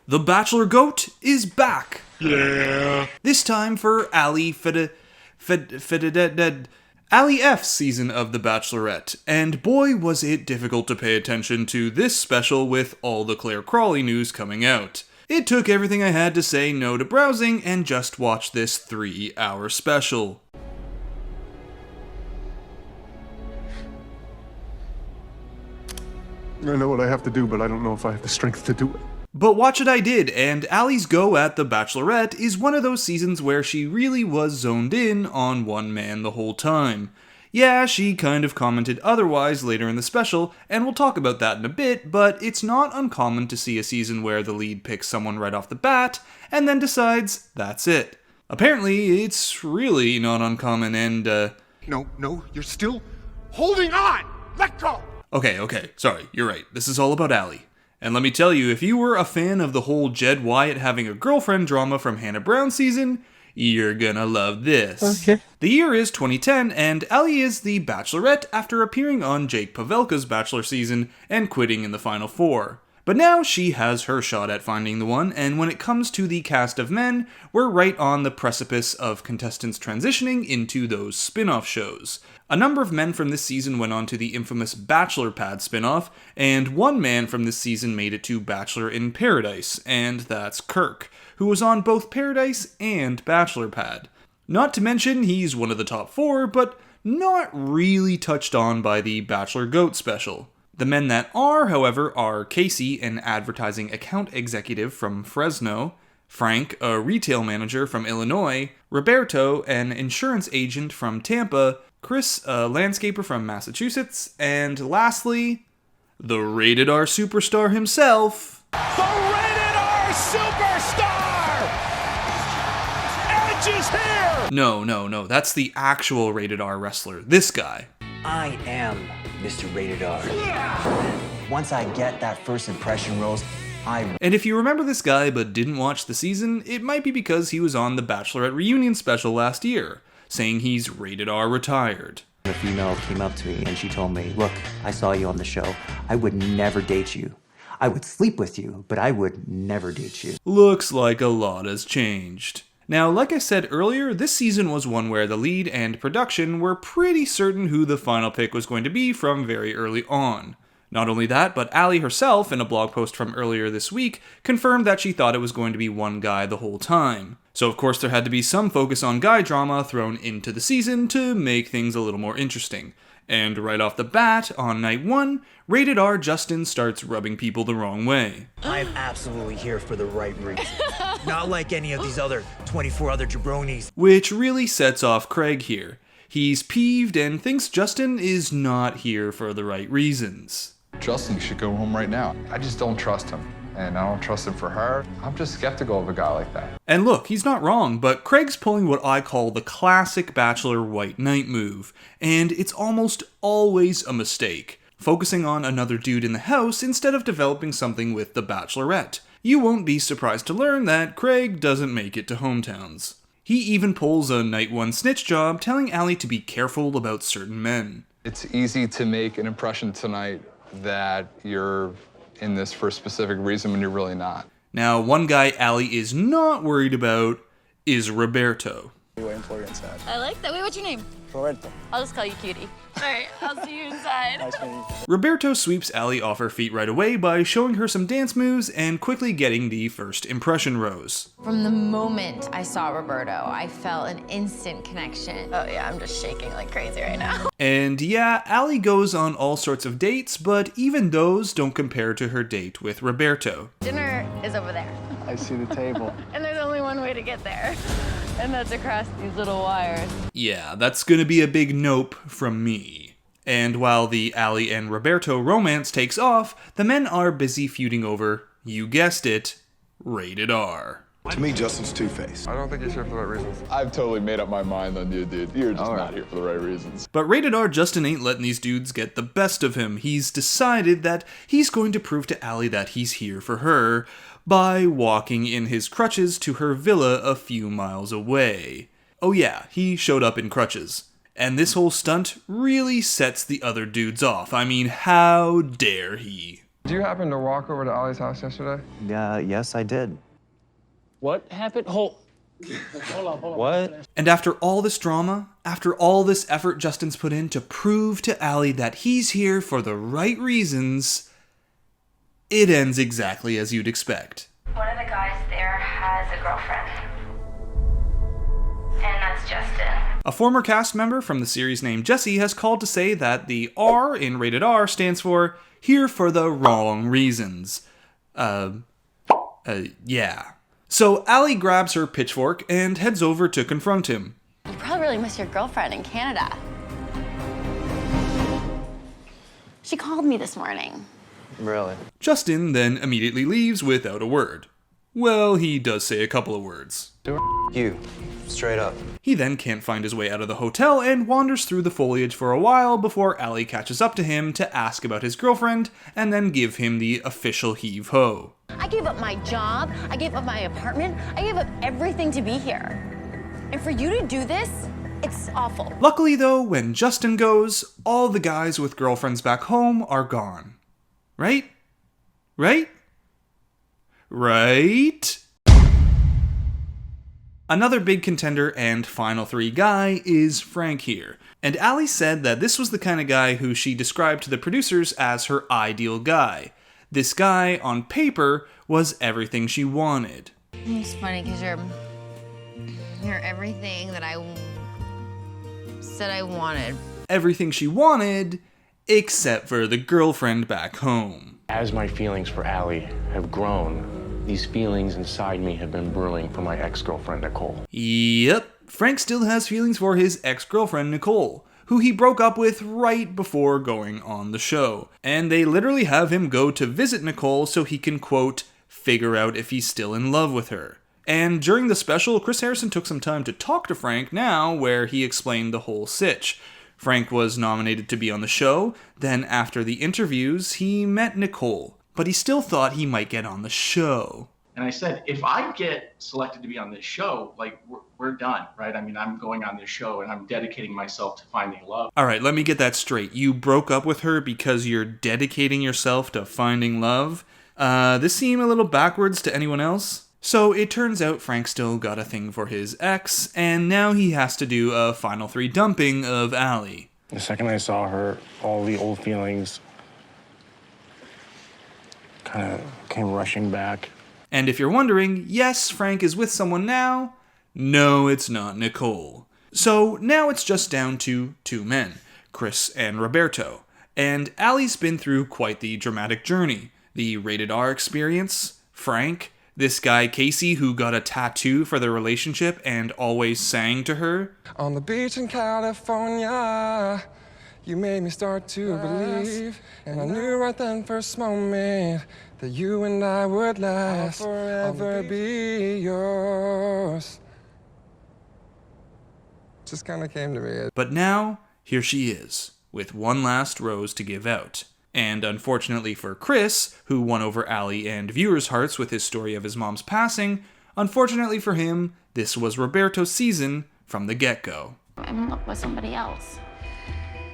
The Bachelor GOAT is back! Yeah. This time for Ali F's season of The Bachelorette, and boy was it difficult to pay attention to this special with all the Claire Crawley news coming out. It took everything I had to say no to browsing and just watch this 3-hour special. I know what I have to do, but I don't know if I have the strength to do it. But watch it I did, and Ali's go at The Bachelorette is one of those seasons where she really was zoned in on one man the whole time. Yeah, she kind of commented otherwise later in the special, and we'll talk about that in a bit, but it's not uncommon to see a season where the lead picks someone right off the bat, and then decides that's it. Apparently, it's really not uncommon, and No, you're still holding on! Let go! Okay, sorry, you're right. This is all about Ali. And let me tell you, if you were a fan of the whole Jed Wyatt having a girlfriend drama from Hannah Brown's season, you're gonna love this. Okay. The year is 2010, and Ali is the Bachelorette after appearing on Jake Pavelka's Bachelor season and quitting in the final 4. But now she has her shot at finding the one, and when it comes to the cast of men, we're right on the precipice of contestants transitioning into those spin-off shows. A number of men from this season went on to the infamous Bachelor Pad spin-off, and one man from this season made it to Bachelor in Paradise, and that's Kirk, who was on both Paradise and Bachelor Pad. Not to mention, he's one of the top 4, but not really touched on by the Bachelor GOAT special. The men that are, however, are Casey, an advertising account executive from Fresno, Frank, a retail manager from Illinois, Roberto, an insurance agent from Tampa, Chris, a landscaper from Massachusetts, and lastly, the Rated R superstar himself. The Rated R superstar! Edge is here! No, that's the actual Rated R wrestler, this guy. I am Mr. Rated R. Once I get that first impression rose, And if you remember this guy but didn't watch the season, it might be because he was on the Bachelorette reunion special last year, saying he's Rated R retired. A female came up to me and she told me, look, I saw you on the show. I would never date you. I would sleep with you, but I would never date you. Looks like a lot has changed. Now, like I said earlier, this season was one where the lead and production were pretty certain who the final pick was going to be from very early on. Not only that, but Ali herself, in a blog post from earlier this week, confirmed that she thought it was going to be one guy the whole time. So of course there had to be some focus on guy drama thrown into the season to make things a little more interesting. And right off the bat, on night 1, Rated R Justin starts rubbing people the wrong way. I'm absolutely here for the right reason. Not like any of these other 24 other jabronis. Which really sets off Craig here. He's peeved and thinks Justin is not here for the right reasons. Justin should go home right now. I just don't trust him. And I don't trust him for her. I'm just skeptical of a guy like that. And look, he's not wrong, but Craig's pulling what I call the classic Bachelor white knight move, and it's almost always a mistake, focusing on another dude in the house instead of developing something with the Bachelorette. You won't be surprised to learn that Craig doesn't make it to hometowns. He even pulls a night 1 snitch job, telling Ali to be careful about certain men. It's easy to make an impression tonight that you're in this for a specific reason when you're really not. Now, one guy Ali is not worried about is Roberto. Waiting for you inside. I like that. Wait, what's your name? Roberto. I'll just call you Cutie. Alright, I'll see you inside. Nice meeting you. Roberto sweeps Ali off her feet right away by showing her some dance moves and quickly getting the first impression rose. From the moment I saw Roberto, I felt an instant connection. Oh yeah, I'm just shaking like crazy right now. And yeah, Ali goes on all sorts of dates, but even those don't compare to her date with Roberto. Dinner is over there. I see the table. And there's only one way to get there. And that's across these little wires. Yeah, that's gonna be a big nope from me. And while the Ali and Roberto romance takes off, the men are busy feuding over, you guessed it, Rated R. To me, Justin's two-faced. I don't think you're here for the right reasons. I've totally made up my mind on you, dude. You're just not here for the right reasons. But Rated R Justin ain't letting these dudes get the best of him. He's decided that he's going to prove to Ali that he's here for her by walking in his crutches to her villa a few miles away. Oh yeah, he showed up in crutches. And this whole stunt really sets the other dudes off. I mean, how dare he? Did you happen to walk over to Ali's house yesterday? Yes, I did. What happened? Hold on. What? And after all this drama, after all this effort Justin's put in to prove to Ali that he's here for the right reasons, it ends exactly as you'd expect. One of the guys there has a girlfriend. And that's Justin. A former cast member from the series named Jesse has called to say that the R in Rated R stands for here for the wrong reasons. Yeah. So Ali grabs her pitchfork and heads over to confront him. You probably really miss your girlfriend in Canada. She called me this morning. Really? Justin then immediately leaves without a word. Well, he does say a couple of words. You. Straight up. He then can't find his way out of the hotel and wanders through the foliage for a while before Ali catches up to him to ask about his girlfriend and then give him the official heave-ho. I gave up my job, I gave up my apartment, I gave up everything to be here. And for you to do this, it's awful. Luckily though, when Justin goes, all the guys with girlfriends back home are gone. Right? Right? Right? Another big contender and final three guy is Frank here. And Ali said that this was the kind of guy who she described to the producers as her ideal guy. This guy, on paper, was everything she wanted. It's funny because you're everything that I said I wanted. Everything she wanted, except for the girlfriend back home. As my feelings for Ali have grown, these feelings inside me have been brewing for my ex-girlfriend, Nicole. Yep, Frank still has feelings for his ex-girlfriend, Nicole, who he broke up with right before going on the show. And they literally have him go to visit Nicole so he can, quote, figure out if he's still in love with her. And during the special, Chris Harrison took some time to talk to Frank now, where he explained the whole sitch. Frank was nominated to be on the show, then after the interviews, he met Nicole, but he still thought he might get on the show. And I said, if I get selected to be on this show, like, we're done, right? I mean, I'm going on this show and I'm dedicating myself to finding love. All right, let me get that straight. You broke up with her because you're dedicating yourself to finding love? This seemed a little backwards to anyone else? So it turns out Frank still got a thing for his ex, and now he has to do a final three dumping of Ali. The second I saw her, all the old feelings kind of came rushing back. And if you're wondering, yes, Frank is with someone now. No, it's not Nicole. So now it's just down to two men, Chris and Roberto. And Ali's been through quite the dramatic journey. The Rated R experience, Frank, this guy Casey who got a tattoo for their relationship and always sang to her. On the beach in California, you made me start to believe. And I knew right then first moment that you and I would last. I'll forever be yours. Just kind of came to me. But now, here she is, with one last rose to give out. And unfortunately for Chris, who won over Ali and viewers' hearts with his story of his mom's passing, unfortunately for him, this was Roberto's season from the get-go. I'm in love with somebody else.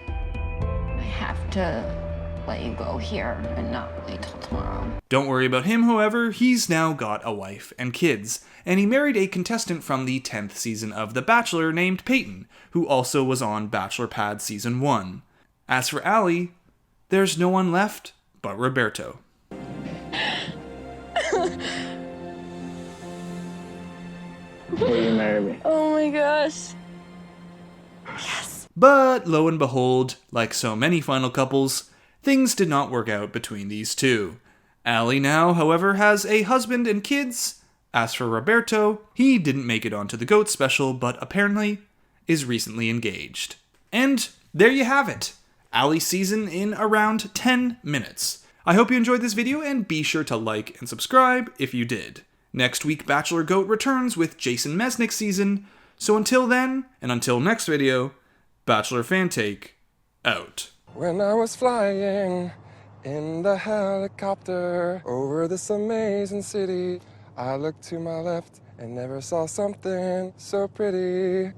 I have to let you go here and not wait till tomorrow. Don't worry about him, however, he's now got a wife and kids, and he married a contestant from the 10th season of The Bachelor named Peyton, who also was on Bachelor Pad Season 1. As for Ali, there's no one left but Roberto. Will you marry me? Oh my gosh. But lo and behold, like so many final couples, things did not work out between these two. Ali now, however, has a husband and kids. As for Roberto, he didn't make it onto the GOAT special, but apparently is recently engaged. And there you have it. Ali's season in around 10 minutes. I hope you enjoyed this video and be sure to like and subscribe if you did. Next week, Bachelor GOAT returns with Jason Mesnick's season. So until then, and until next video, Bachelor Fantake, out. When I was flying in the helicopter over this amazing city, I looked to my left and never saw something so pretty.